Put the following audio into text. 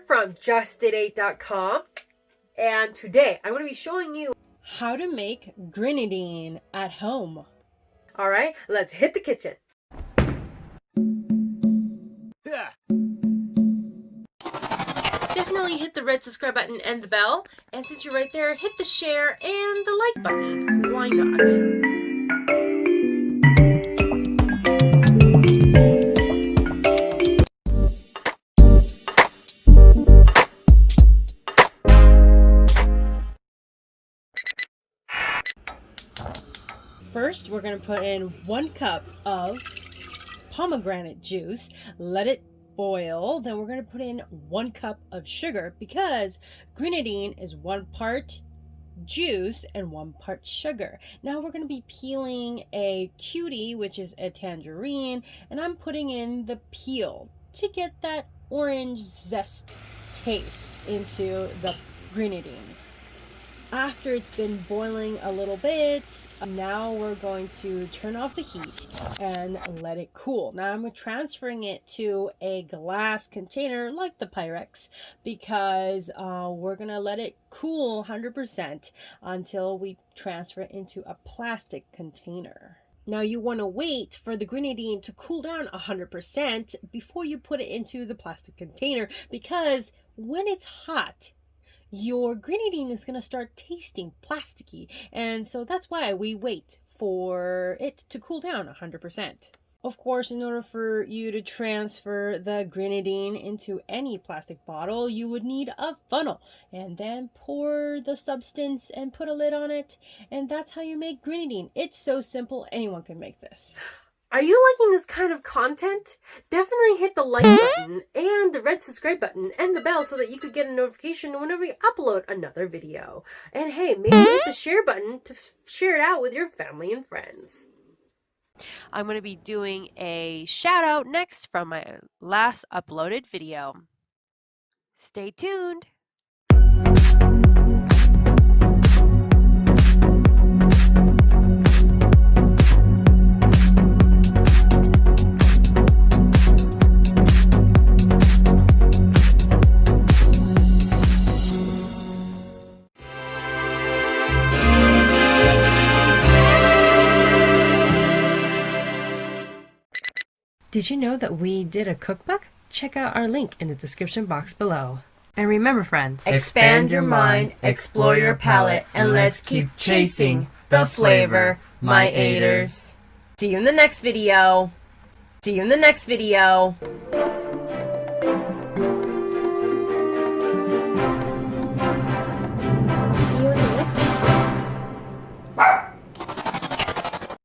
From justdid8.com, and today I'm going to be showing you how to make grenadine at home. Alright, let's hit the kitchen. Yeah. Definitely hit the red subscribe button and the bell, and since you're right there, hit the share and the like button. Why not? First, we're going to put in 1 cup of pomegranate juice, let it boil. Then we're going to put in 1 cup of sugar because grenadine is 1 part juice and 1 part sugar. Now we're going to be peeling a cutie, which is a tangerine, and I'm putting in the peel to get that orange zest taste into the grenadine. After it's been boiling a little bit, now we're going to turn off the heat and let it cool. Now I'm transferring it to a glass container like the Pyrex because we're going to let it cool 100% until we transfer it into a plastic container. Now you want to wait for the grenadine to cool down 100% before you put it into the plastic container, because when it's hot, your grenadine is going to start tasting plasticky, and so that's why we wait for it to cool down 100%. Of course, in order for you to transfer the grenadine into any plastic bottle, you would need a funnel, and then pour the substance and put a lid on it, and that's how you make grenadine. It's so simple, anyone can make this. Are you liking this kind of content? Definitely hit the like button and the red subscribe button and the bell so that you could get a notification whenever we upload another video. And hey, maybe hit the share button to share it out with your family and friends. I'm going to be doing a shout out next from my last uploaded video. Stay tuned. Did you know that we did a cookbook? Check out our link in the description box below. And remember, friends, Expand your mind, explore your palate, and let's keep chasing the flavor, my 8ers. See you in the next video. See you in the next video.